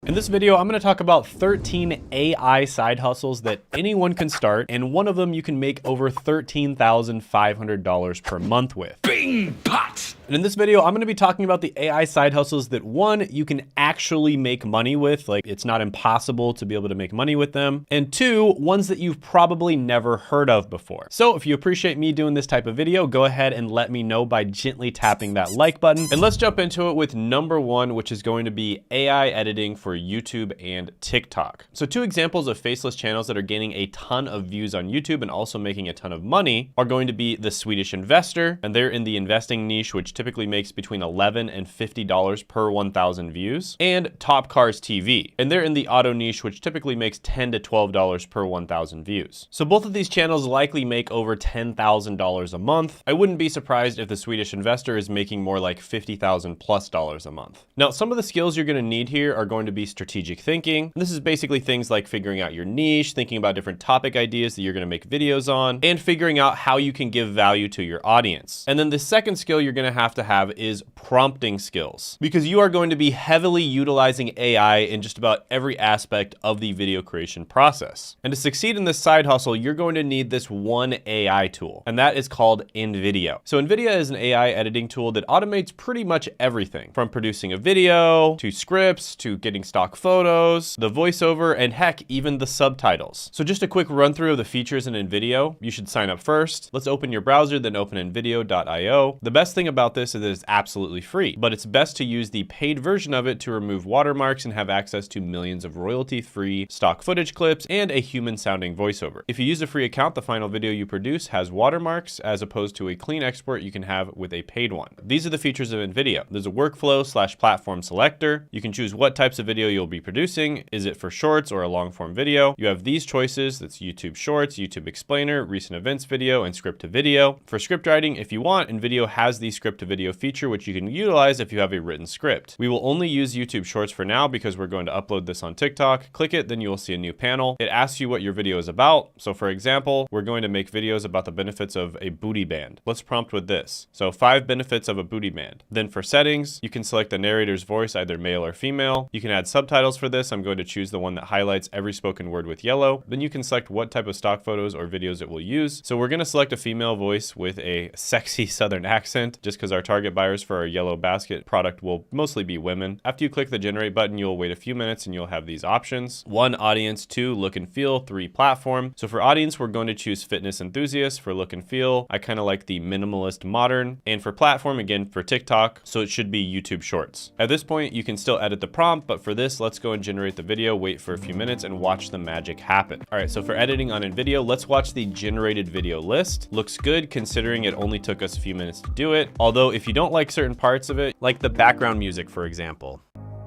In this video, I'm gonna talk about 13 AI side hustles that anyone can start, and one of them you can make over $13,500 per month with. Bing, pot! And in this video, I'm gonna be talking about the AI side hustles that one, you can actually make money with, like it's not impossible to be able to make money with them, and two, ones that you've probably never heard of before. So if you appreciate me doing this type of video, go ahead and let me know by gently tapping that like button. And let's jump into it with number one, which is going to be AI editing for YouTube and TikTok. So two examples of faceless channels that are gaining a ton of views on YouTube and also making a ton of money are going to be The Swedish Investor, and they're in the investing niche, which typically makes between $11 and $50 per 1,000 views, and Top Cars TV, and they're in the auto niche, which typically makes $10 to $12 per 1,000 views. So both of these channels likely make over $10,000 a month. I wouldn't be surprised if The Swedish Investor is making more like $50,000 plus a month. Now, some of the skills you're going to need here are going to be strategic thinking. This is basically things like figuring out your niche, thinking about different topic ideas that you're going to make videos on, and figuring out how you can give value to your audience. And then the second skill you're going to have is prompting skills, because you are going to be heavily utilizing AI in just about every aspect of the video creation process. And to succeed in this side hustle, you're going to need this one AI tool, and that is called NVIDIA. So NVIDIA is an AI editing tool that automates pretty much everything from producing a video to scripts to getting stock photos, the voiceover, and heck, even the subtitles. So just a quick run through of the features in NVIDIA. You should sign up first. Let's open your browser, then open nvidia.io. The best thing about this is that it's absolutely free, but it's best to use the paid version of it to remove watermarks and have access to millions of royalty-free stock footage clips and a human-sounding voiceover. If you use a free account, the final video you produce has watermarks as opposed to a clean export you can have with a paid one. These are the features of NVIDIA. There's a workflow/platform selector. You can choose what types of video you'll be producing. Is it for shorts or a long-form video? You have these choices. That's YouTube Shorts, YouTube Explainer, Recent Events Video, and Script to Video. For script writing, if you want, NVIDIA has the Script to Video feature, which you can utilize if you have a written script. We will only use YouTube Shorts for now because we're going to upload this on TikTok. Click it, then you will see a new panel. It asks you what your video is about. So for example, we're going to make videos about the benefits of a booty band. Let's prompt with this. So 5 benefits of a booty band. Then for settings, you can select the narrator's voice, either male or female. You can add subtitles for this. I'm going to choose the one that highlights every spoken word with yellow. Then you can select what type of stock photos or videos it will use. So we're going to select a female voice with a sexy Southern accent, just because our target buyers for our yellow basket product will mostly be women. After you click the generate button, you'll wait a few minutes and you'll have these options. 1, audience. 2, look and feel. 3, platform. So for audience, we're going to choose fitness enthusiasts. For look and feel, I kind of like the minimalist modern. And for platform, again, for TikTok, so it should be YouTube Shorts. At this point, you can still edit the prompt, but for this, let's go and generate the video, wait for a few minutes, and watch the magic happen. All right, so for editing on NVIDIA, let's watch the generated video list. Looks good considering it only took us a few minutes to do it. Although if you don't like certain parts of it, like the background music, for example.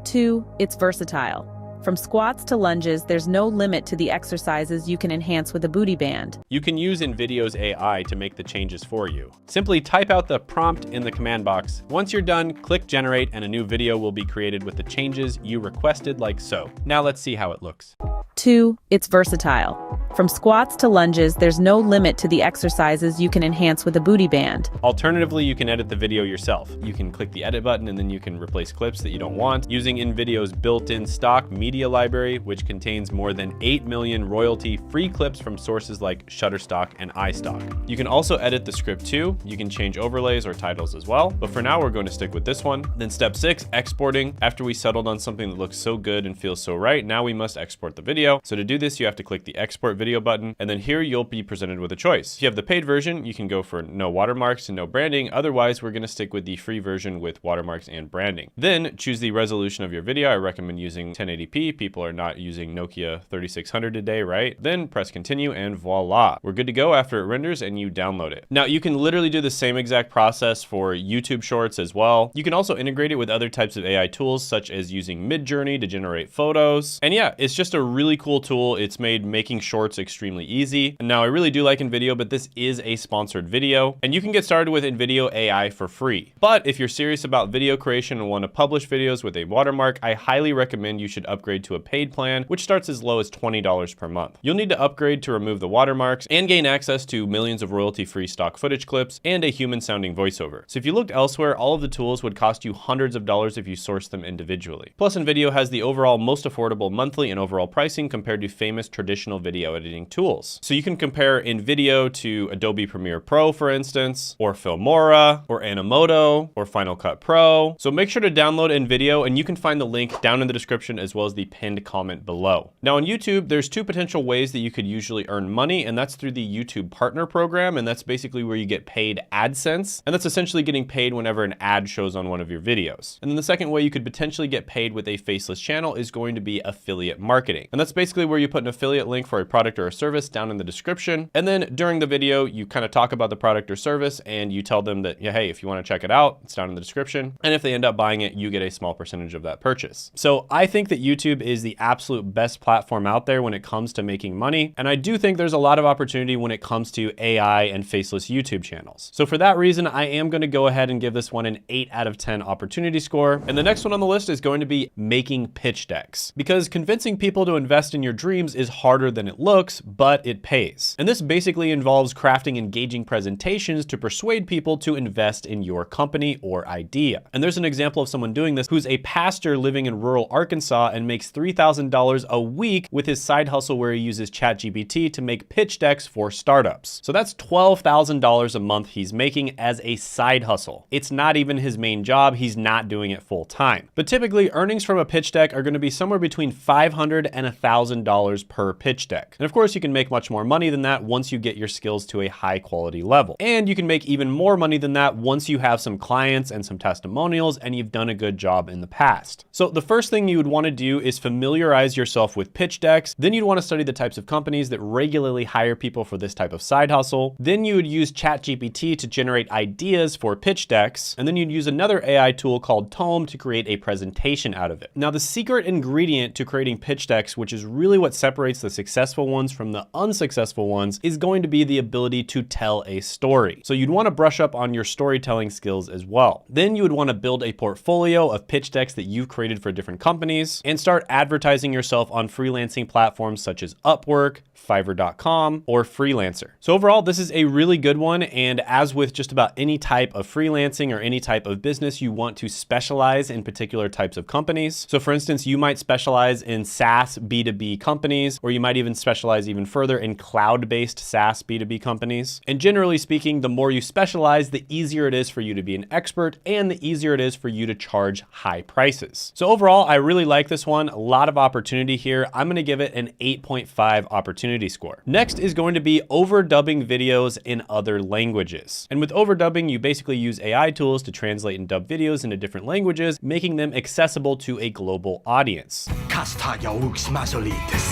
2, it's versatile. From squats to lunges, there's no limit to the exercises you can enhance with a booty band. You can use NVIDIA's AI to make the changes for you. Simply type out the prompt in the command box. Once you're done, click generate and a new video will be created with the changes you requested, like so. Now let's see how it looks. 2, it's versatile. From squats to lunges, there's no limit to the exercises you can enhance with a booty band. Alternatively, you can edit the video yourself. You can click the edit button and then you can replace clips that you don't want using NVIDIA's built-in stock media library, which contains more than 8 million royalty-free clips from sources like Shutterstock and iStock. You can also edit the script too. You can change overlays or titles as well, but for now we're going to stick with this one. Then step 6, exporting. After we settled on something that looks so good and feels so right, now we must export the video. So to do this, you have to click the export video button, and then here you'll be presented with a choice. If you have the paid version, you can go for no watermarks and no branding. Otherwise, we're going to stick with the free version with watermarks and branding. Then choose the resolution of your video. I recommend using 1080p. People are not using Nokia 3600 today, right? Then press continue and voila. We're good to go after it renders and you download it. Now you can literally do the same exact process for YouTube Shorts as well. You can also integrate it with other types of AI tools, such as using Midjourney to generate photos. And yeah, it's just a really cool tool. It's made making shorts support's extremely easy. And now I really do like InVideo, but this is a sponsored video, and you can get started with InVideo AI for free. But if you're serious about video creation and want to publish videos with a watermark, I highly recommend you should upgrade to a paid plan, which starts as low as $20 per month. You'll need to upgrade to remove the watermarks and gain access to millions of royalty-free stock footage clips and a human-sounding voiceover. So if you looked elsewhere, all of the tools would cost you hundreds of dollars if you source them individually. Plus, InVideo has the overall most affordable monthly and overall pricing compared to famous traditional video editing tools. So you can compare InVideo to Adobe Premiere Pro, for instance, or Filmora, or Animoto, or Final Cut Pro. So make sure to download InVideo, and you can find the link down in the description as well as the pinned comment below. Now on YouTube, there's two potential ways that you could usually earn money, and that's through the YouTube Partner Program, and that's basically where you get paid AdSense, and that's essentially getting paid whenever an ad shows on one of your videos. And then the second way you could potentially get paid with a faceless channel is going to be affiliate marketing. And that's basically where you put an affiliate link for a product or a service down in the description, and then during the video, you kind of talk about the product or service, and you tell them that, yeah, hey, if you want to check it out, it's down in the description. And if they end up buying it, you get a small percentage of that purchase. So I think that YouTube is the absolute best platform out there when it comes to making money. And I do think there's a lot of opportunity when it comes to AI and faceless YouTube channels. So for that reason, I am going to go ahead and give this one an 8 out of 10 opportunity score. And the next one on the list is going to be making pitch decks, because convincing people to invest in your dreams is harder than it looks, but it pays. And this basically involves crafting engaging presentations to persuade people to invest in your company or idea. And there's an example of someone doing this who's a pastor living in rural Arkansas and makes $3,000 a week with his side hustle where he uses ChatGPT to make pitch decks for startups. So that's $12,000 a month he's making as a side hustle. It's not even his main job. He's not doing it full time. But typically earnings from a pitch deck are going to be somewhere between $500 and $1,000 per pitch deck. And of course you can make much more money than that once you get your skills to a high quality level. And you can make even more money than that once you have some clients and some testimonials and you've done a good job in the past. So the first thing you would want to do is familiarize yourself with pitch decks. Then you'd want to study the types of companies that regularly hire people for this type of side hustle. Then you would use ChatGPT to generate ideas for pitch decks. And then you'd use another AI tool called Tome to create a presentation out of it. Now the secret ingredient to creating pitch decks, which is really what separates the successful ones from the unsuccessful ones, is going to be the ability to tell a story. So you'd want to brush up on your storytelling skills as well. Then you would want to build a portfolio of pitch decks that you've created for different companies and start advertising yourself on freelancing platforms such as Upwork, Fiverr.com, or Freelancer. So overall, this is a really good one. And as with just about any type of freelancing or any type of business, you want to specialize in particular types of companies. So for instance, you might specialize in SaaS B2B companies, or you might even specialize even further in cloud-based SaaS B2B companies. And generally speaking, the more you specialize, the easier it is for you to be an expert and the easier it is for you to charge high prices. So overall, I really like this one. A lot of opportunity here. I'm going to give it an 8.5 opportunity score. Next is going to be overdubbing videos in other languages. And with overdubbing, you basically use AI tools to translate and dub videos into different languages, making them accessible to a global audience.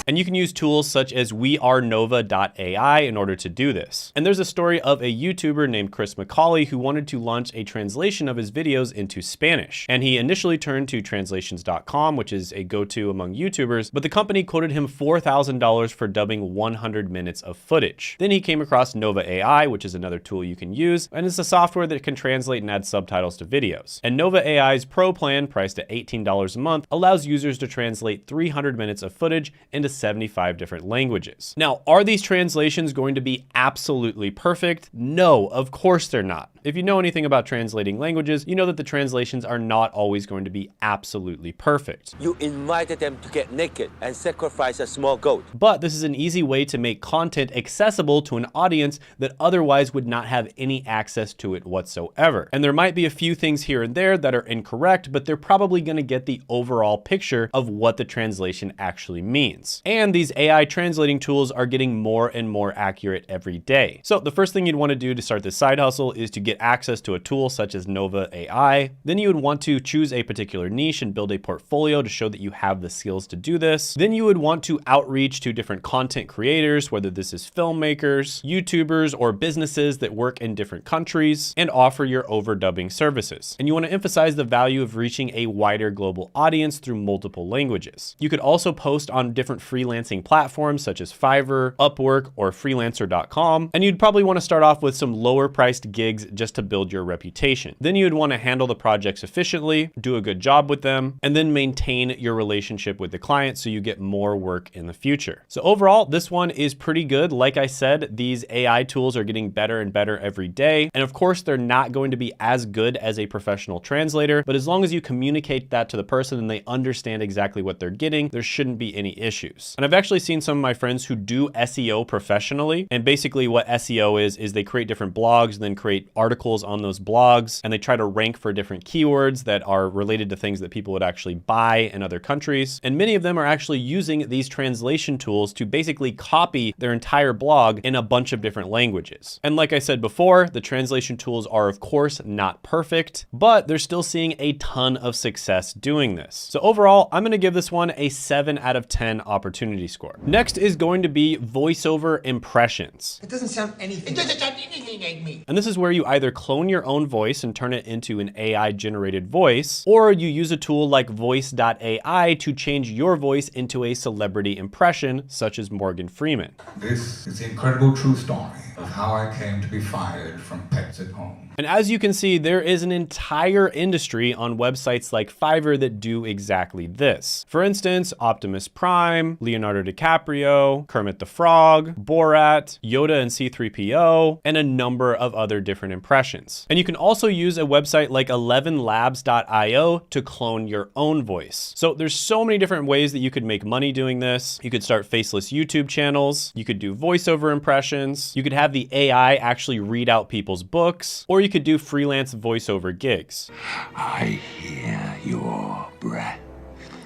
And you can use tools such as wearenova.ai in order to do this. And there's a story of a YouTuber named Chris McCauley who wanted to launch a translation of his videos into Spanish. And he initially turned to translations.com, which is a go-to among YouTubers, but the company quoted him $4,000 for dubbing 100 minutes of footage. Then he came across Nova AI, which is another tool you can use, and it's a software that can translate and add subtitles to videos. And Nova AI's Pro plan, priced at $18 a month, allows users to translate 300 minutes of footage into 75 different languages. Now, are these translations going to be absolutely perfect? No, of course they're not. If you know anything about translating languages, you know that the translations are not always going to be absolutely perfect. You invited them to get naked and sacrifice a small goat. But this is an easy way to make content accessible to an audience that otherwise would not have any access to it whatsoever. And there might be a few things here and there that are incorrect, but they're probably going to get the overall picture of what the translation actually means. And these AI translating tools are getting more and more accurate every day. So the first thing you'd want to do to start this side hustle is to get get access to a tool such as Nova AI. Then you would want to choose a particular niche and build a portfolio to show that you have the skills to do this. Then you would want to outreach to different content creators, whether this is filmmakers, YouTubers, or businesses that work in different countries, and offer your overdubbing services. And you want to emphasize the value of reaching a wider global audience through multiple languages. You could also post on different freelancing platforms such as Fiverr, Upwork, or freelancer.com. And you'd probably want to start off with some lower priced gigs just to build your reputation. Then you'd want to handle the projects efficiently, do a good job with them, and then maintain your relationship with the client so you get more work in the future. So overall, this one is pretty good. Like I said, these AI tools are getting better and better every day. And of course, they're not going to be as good as a professional translator, but as long as you communicate that to the person and they understand exactly what they're getting, there shouldn't be any issues. And I've actually seen some of my friends who do SEO professionally. And basically what SEO is they create different blogs and then create articles on those blogs, and they try to rank for different keywords that are related to things that people would actually buy in other countries. And many of them are actually using these translation tools to basically copy their entire blog in a bunch of different languages. And like I said before, the translation tools are of course not perfect, but they're still seeing a ton of success doing this. So overall, I'm going to give this one a 7 out of 10 opportunity score. Next is going to be voiceover impressions. It doesn't sound anything. It doesn't sound anything like me. And this is where you either clone your own voice and turn it into an AI generated voice, or you use a tool like voice.ai to change your voice into a celebrity impression, such as Morgan Freeman. This is the incredible true story of how I came to be fired from Pets at Home. And as you can see, there is an entire industry on websites like Fiverr that do exactly this. For instance, Optimus Prime, Leonardo DiCaprio, Kermit the Frog, Borat, Yoda and C-3PO, and a number of other different impressions. And you can also use a website like 11labs.io to clone your own voice. So there's so many different ways that you could make money doing this. You could start faceless YouTube channels, you could do voiceover impressions, you could have the AI actually read out people's books, or you could do freelance voiceover gigs. I hear your breath.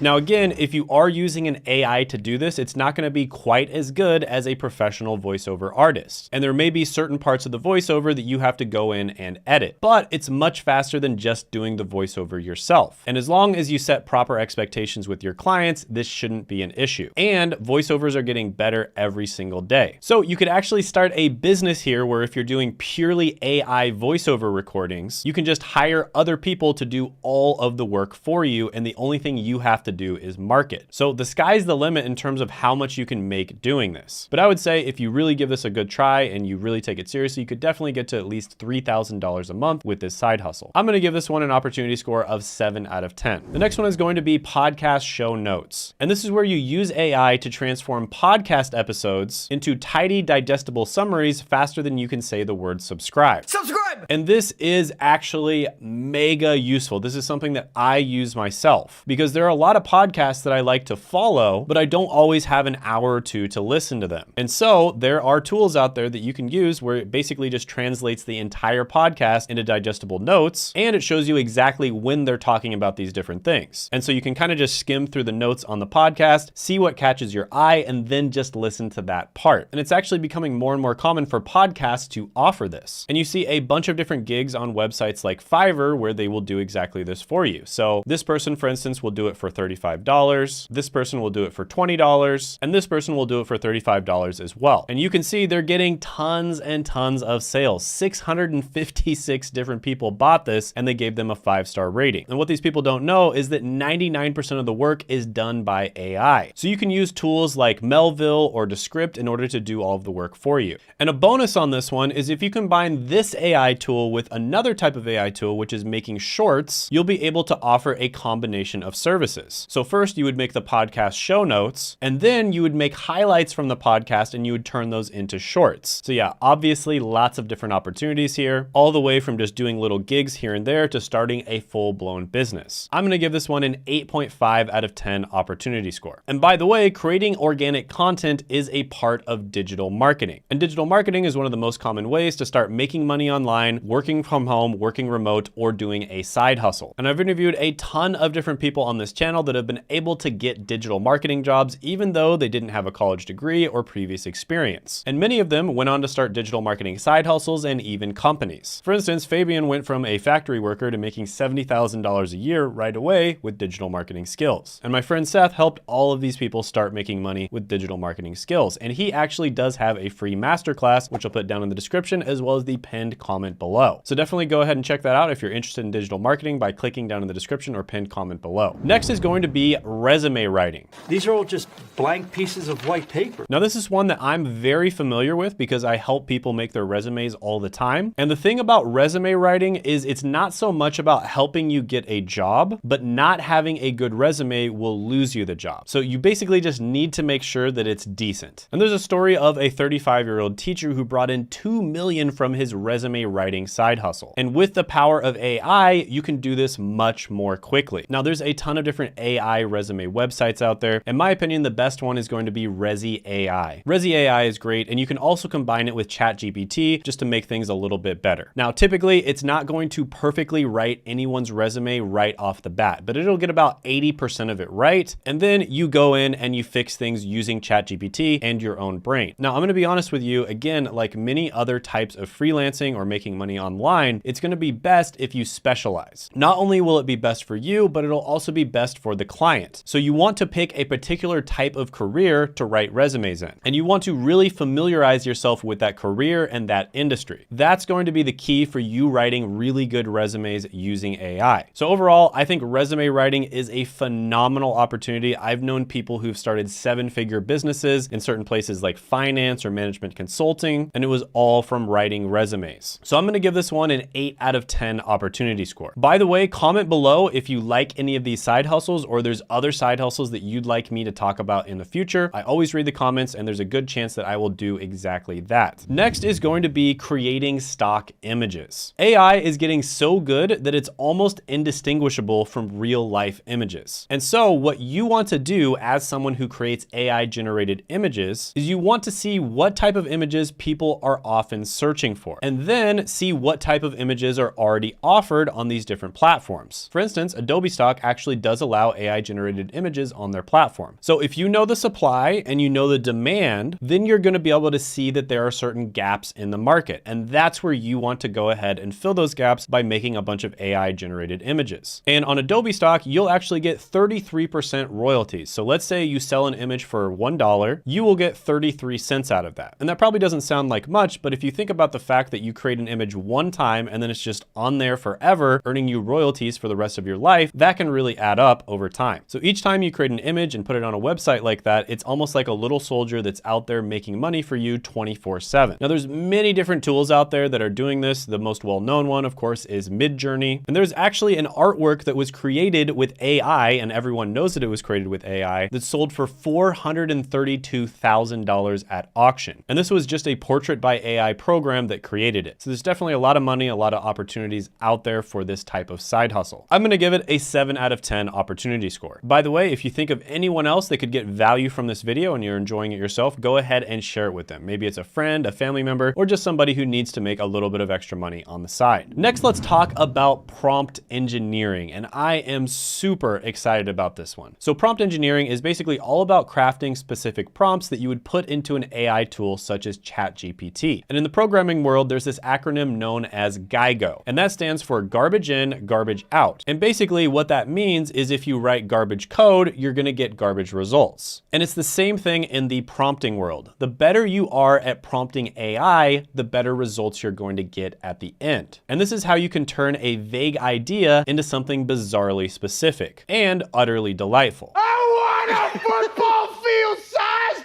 Now again, if you are using an AI to do this, it's not going to be quite as good as a professional voiceover artist. And there may be certain parts of the voiceover that you have to go in and edit, but it's much faster than just doing the voiceover yourself. And as long as you set proper expectations with your clients, this shouldn't be an issue. And voiceovers are getting better every single day. So you could actually start a business here where if you're doing purely AI voiceover recordings, you can just hire other people to do all of the work for you. And the only thing you have to do is market. So the sky's the limit in terms of how much you can make doing this. But I would say if you really give this a good try and you really take it seriously, you could definitely get to at least $3,000 a month with this side hustle. I'm going to give this one an opportunity score of 7 out of 10. The next one is going to be podcast show notes. And this is where you use AI to transform podcast episodes into tidy, digestible summaries faster than you can say the word subscribe. Subscribe! And this is actually mega useful. This is something that I use myself because there are a lot of podcasts that I like to follow, but I don't always have an hour or two to listen to them. And so there are tools out there that you can use where it basically just translates the entire podcast into digestible notes, and it shows you exactly when they're talking about these different things. And so you can kind of just skim through the notes on the podcast, see what catches your eye, and then just listen to that part. And it's actually becoming more and more common for podcasts to offer this. And you see a bunch of different gigs on websites like Fiverr where they will do exactly this for you. So this person, for instance, will do it for $35. This person will do it for $20, and this person will do it for $35 as well. And you can see they're getting tons and tons of sales. 656 different people bought this and they gave them a 5-star rating. And what these people don't know is that 99% of the work is done by AI. So you can use tools like Melville or Descript in order to do all of the work for you. And a bonus on this one is if you combine this AI tool with another type of AI tool, which is making shorts, you'll be able to offer a combination of services. So first you would make the podcast show notes, and then you would make highlights from the podcast and you would turn those into shorts. So yeah, obviously lots of different opportunities here, all the way from just doing little gigs here and there to starting a full-blown business. I'm gonna give this one an 8.5 out of 10 opportunity score. And by the way, creating organic content is a part of digital marketing. And digital marketing is one of the most common ways to start making money online online, working from home, working remote, or doing a side hustle. And I've interviewed a ton of different people on this channel that have been able to get digital marketing jobs even though they didn't have a college degree or previous experience. And many of them went on to start digital marketing side hustles and even companies. For instance, Fabian went from a factory worker to making $70,000 a year right away with digital marketing skills. And my friend Seth helped all of these people start making money with digital marketing skills. And he actually does have a free masterclass, which I'll put down in the description, as well as the pinned comment below. So definitely go ahead and check that out if you're interested in digital marketing by clicking down in the description or pinned comment below. Next is going to be resume writing. These are all just blank pieces of white paper. Now this is one that I'm very familiar with because I help people make their resumes all the time. And the thing about resume writing is it's not so much about helping you get a job, but not having a good resume will lose you the job. So you basically just need to make sure that it's decent. And there's a story of a 35-year-old teacher who brought in $2 million from his resume writing side hustle. And with the power of AI, you can do this much more quickly. Now there's a ton of different AI resume websites out there. In my opinion, the best one is going to be Rezi AI. Rezi AI is great, and you can also combine it with ChatGPT just to make things a little bit better. Now, typically it's not going to perfectly write anyone's resume right off the bat, but it'll get about 80% of it right. And then you go in and you fix things using ChatGPT and your own brain. Now, I'm gonna be honest with you, again, like many other types of freelancing or making money online, it's gonna be best if you specialize. Not only will it be best for you, but it'll also be best for the client. So you want to pick a particular type of career to write resumes in. And you want to really familiarize yourself with that career and that industry. That's going to be the key for you writing really good resumes using AI. So overall, I think resume writing is a phenomenal opportunity. I've known people who've started 7-figure businesses in certain places like finance or management consulting, and it was all from writing resumes. So I'm gonna give this one an 8 out of 10 opportunity score. By the way, comment below if you like any of these side hustles or there's other side hustles that you'd like me to talk about in the future. I always read the comments and there's a good chance that I will do exactly that. Next is going to be creating stock images. AI is getting so good that it's almost indistinguishable from real life images. And so what you want to do as someone who creates AI generated images is you want to see what type of images people are often searching for, and then see what type of images are already offered on these different platforms. For instance, Adobe Stock actually does allow AI generated images on their platform. So if you know the supply and you know the demand, then you're going to be able to see that there are certain gaps in the market. And that's where you want to go ahead and fill those gaps by making a bunch of AI generated images. And on Adobe Stock, you'll actually get 33% royalties. So let's say you sell an image for $1, you will get 33 cents out of that. And that probably doesn't sound like much, but if you think about the fact that you create an image one time and then it's just on there forever, earning you royalties for the rest of your life, that can really add up over time. So each time you create an image and put it on a website like that, it's almost like a little soldier that's out there making money for you 24/7. Now there's many different tools out there that are doing this. The most well-known one, of course, is Midjourney. And there's actually an artwork that was created with AI, and everyone knows that it was created with AI, that sold for $432,000 at auction. And this was just a portrait by AI program that created it. So there's definitely a lot of money, a lot of opportunities out there for this type of side hustle. I'm gonna give it a 7 out of 10 opportunity score. By the way, if you think of anyone else that could get value from this video and you're enjoying it yourself, go ahead and share it with them. Maybe it's a friend, a family member, or just somebody who needs to make a little bit of extra money on the side. Next, let's talk about prompt engineering. And I am super excited about this one. So prompt engineering is basically all about crafting specific prompts that you would put into an AI tool such as ChatGPT. And in the programming world, there's this acronym known as GIGO, and that stands for garbage in, garbage out. And basically what that means is if you write garbage code, you're gonna get garbage results. And it's the same thing in the prompting world. The better you are at prompting AI, the better results you're going to get at the end. And this is how you can turn a vague idea into something bizarrely specific and utterly delightful. I want a football field size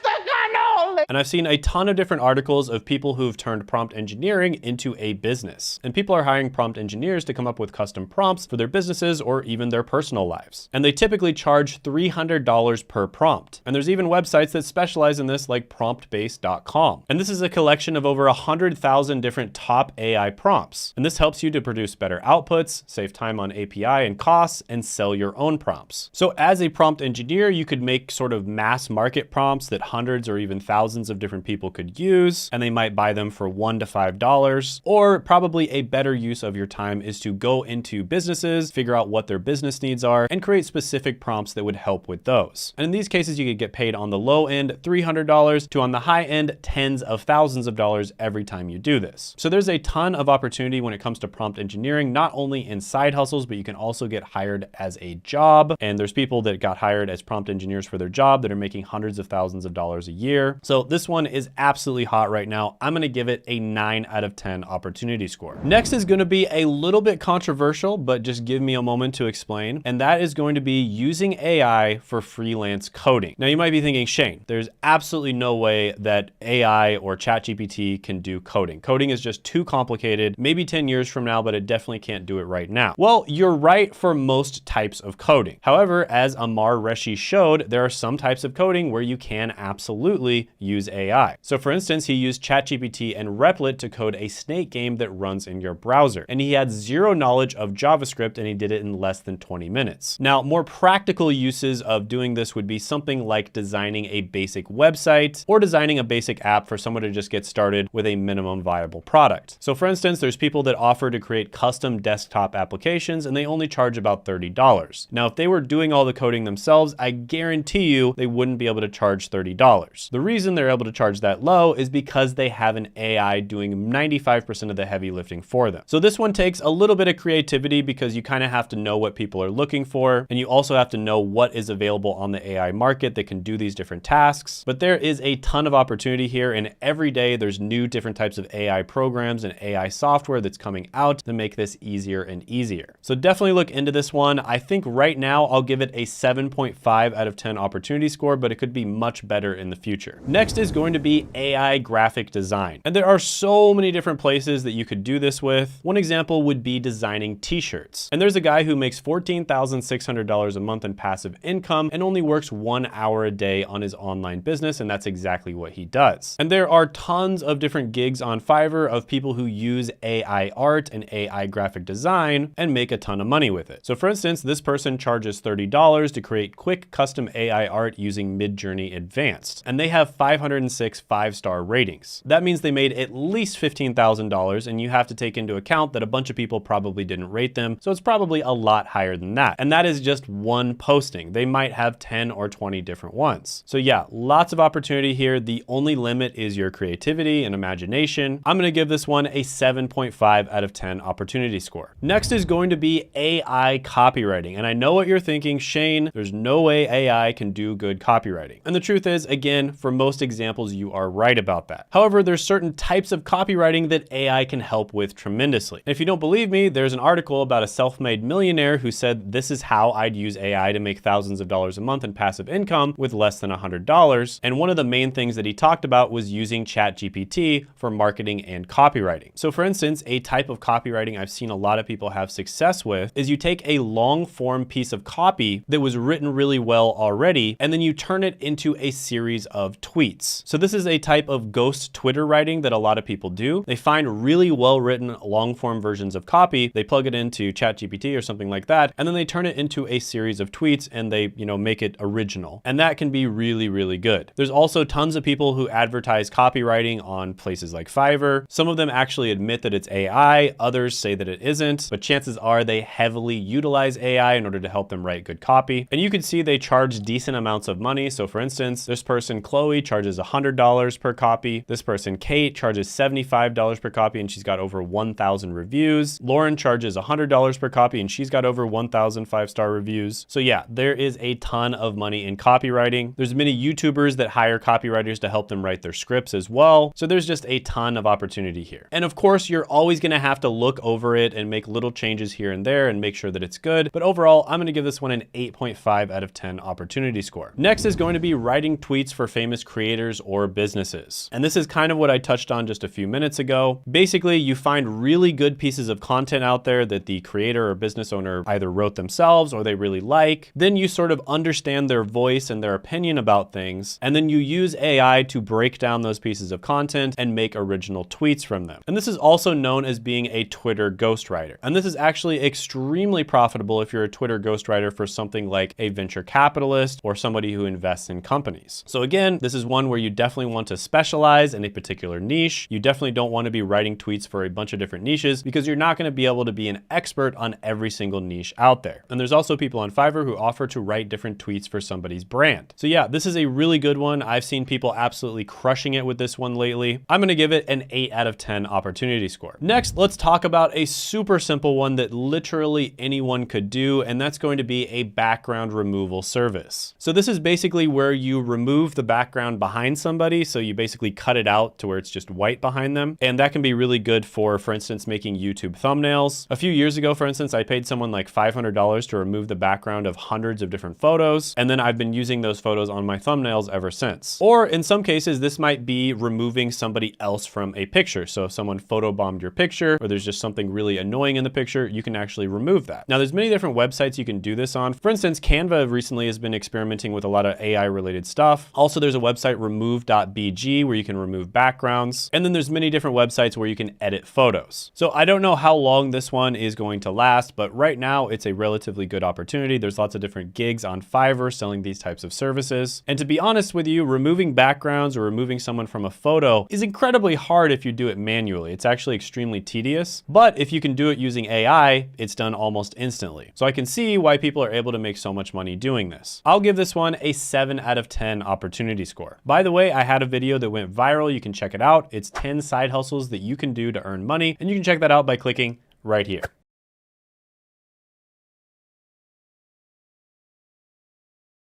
cannoli! And I've seen a ton of different articles of people who've turned prompt engineering into a business. And people are hiring prompt engineers to come up with custom prompts for their businesses or even their personal lives. And they typically charge $300 per prompt. And there's even websites that specialize in this, like promptbase.com. And this is a collection of over 100,000 different top AI prompts. And this helps you to produce better outputs, save time on API and costs, and sell your own prompts. So as a prompt engineer, you could make sort of mass market prompts that hundreds or even thousands thousands of different people could use, and they might buy them for $1 to $5. Or probably a better use of your time is to go into businesses, figure out what their business needs are, and create specific prompts that would help with those. And in these cases, you could get paid on the low end $300 to on the high end tens of thousands of dollars every time you do this. So there's a ton of opportunity when it comes to prompt engineering, not only in side hustles, but you can also get hired as a job. And there's people that got hired as prompt engineers for their job that are making hundreds of thousands of dollars a year. So this one is absolutely hot right now. I'm gonna give it a 9 out of 10 opportunity score. Next is gonna be a little bit controversial, but just give me a moment to explain. And that is going to be using AI for freelance coding. Now you might be thinking, Shane, there's absolutely no way that AI or ChatGPT can do coding. Coding is just too complicated, maybe 10 years from now, but it definitely can't do it right now. Well, you're right for most types of coding. However, as Amar Reshi showed, there are some types of coding where you can absolutely use AI. So for instance, he used ChatGPT and Replit to code a snake game that runs in your browser. And he had zero knowledge of JavaScript and he did it in less than 20 minutes. Now, more practical uses of doing this would be something like designing a basic website or designing a basic app for someone to just get started with a minimum viable product. So for instance, there's people that offer to create custom desktop applications and they only charge about $30. Now, if they were doing all the coding themselves, I guarantee you they wouldn't be able to charge $30. The reason they're able to charge that low is because they have an AI doing 95% of the heavy lifting for them. So this one takes a little bit of creativity because you kind of have to know what people are looking for. And you also have to know what is available on the AI market that can do these different tasks. But there is a ton of opportunity here. And every day there's new different types of AI programs and AI software that's coming out to make this easier and easier. So definitely look into this one. I think right now I'll give it a 7.5 out of 10 opportunity score, but it could be much better in the future. Next is going to be AI graphic design. And there are so many different places that you could do this with. One example would be designing t-shirts. And there's a guy who makes $14,600 a month in passive income and only works 1 hour a day on his online business. And that's exactly what he does. And there are tons of different gigs on Fiverr of people who use AI art and AI graphic design and make a ton of money with it. So for instance, this person charges $30 to create quick custom AI art using Midjourney Advanced. And they have 506 5-star ratings. That means they made at least $15,000, and you have to take into account that a bunch of people probably didn't rate them. So it's probably a lot higher than that. And that is just one posting. They might have 10 or 20 different ones. So yeah, lots of opportunity here. The only limit is your creativity and imagination. I'm gonna give this one a 7.5 out of 10 opportunity score. Next is going to be AI copywriting. And I know what you're thinking, Shane, there's no way AI can do good copywriting. And the truth is, again, for most examples, you are right about that. However, there's certain types of copywriting that AI can help with tremendously. And if you don't believe me, there's an article about a self-made millionaire who said, this is how I'd use AI to make thousands of dollars a month in passive income with less than $100. And one of the main things that he talked about was using ChatGPT for marketing and copywriting. So for instance, a type of copywriting I've seen a lot of people have success with is you take a long form piece of copy that was written really well already, and then you turn it into a series of tweets. So this is a type of ghost Twitter writing that a lot of people do. They find really well written long form versions of copy, they plug it into ChatGPT or something like that, and then they turn it into a series of tweets and they, make it original. And that can be really, really good. There's also tons of people who advertise copywriting on places like Fiverr. Some of them actually admit that it's AI, others say that it isn't, but chances are they heavily utilize AI in order to help them write good copy. And you can see they charge decent amounts of money. So for instance, this person, Chloe, charges $100 per copy. This person, Kate, charges $75 per copy and she's got over 1,000 reviews. Lauren charges $100 per copy and she's got over 1,000 5-star reviews. So yeah, there is a ton of money in copywriting. There's many YouTubers that hire copywriters to help them write their scripts as well. So there's just a ton of opportunity here. And of course, you're always gonna have to look over it and make little changes here and there and make sure that it's good. But overall, I'm gonna give this one an 8.5 out of 10 opportunity score. Next is going to be writing tweets for famous creators or businesses. And this is kind of what I touched on just a few minutes ago. Basically, you find really good pieces of content out there that the creator or business owner either wrote themselves or they really like. Then you sort of understand their voice and their opinion about things. And then you use AI to break down those pieces of content and make original tweets from them. And this is also known as being a Twitter ghostwriter. And this is actually extremely profitable if you're a Twitter ghostwriter for something like a venture capitalist or somebody who invests in companies. So again, this is one one where you definitely want to specialize in a particular niche. You definitely don't want to be writing tweets for a bunch of different niches because you're not going to be able to be an expert on every single niche out there. And there's also people on Fiverr who offer to write different tweets for somebody's brand. So yeah, this is a really good one. I've seen people absolutely crushing it with this one lately. I'm going to give it an 8 out of 10 opportunity score. Next, let's talk about a super simple one that literally anyone could do, and that's going to be a background removal service. So this is basically where you remove the background behind somebody. So you basically cut it out to where it's just white behind them. And that can be really good for instance, making YouTube thumbnails. A few years ago, for instance, I paid someone like $500 to remove the background of hundreds of different photos. And then I've been using those photos on my thumbnails ever since. Or in some cases, this might be removing somebody else from a picture. So if someone photobombed your picture, or there's just something really annoying in the picture, you can actually remove that. Now, there's many different websites you can do this on. For instance, Canva recently has been experimenting with a lot of AI related stuff. Also, there's a website, remove.bg, where you can remove backgrounds. And then there's many different websites where you can edit photos. So I don't know how long this one is going to last, but right now it's a relatively good opportunity. There's lots of different gigs on Fiverr selling these types of services. And to be honest with you, removing backgrounds or removing someone from a photo is incredibly hard if you do it manually. It's actually extremely tedious, but if you can do it using AI, it's done almost instantly. So I can see why people are able to make so much money doing this. I'll give this one a 7 out of 10 opportunity score. By the way, I had a video that went viral. You can check it out. It's 10 side hustles that you can do to earn money, and you can check that out by clicking right here.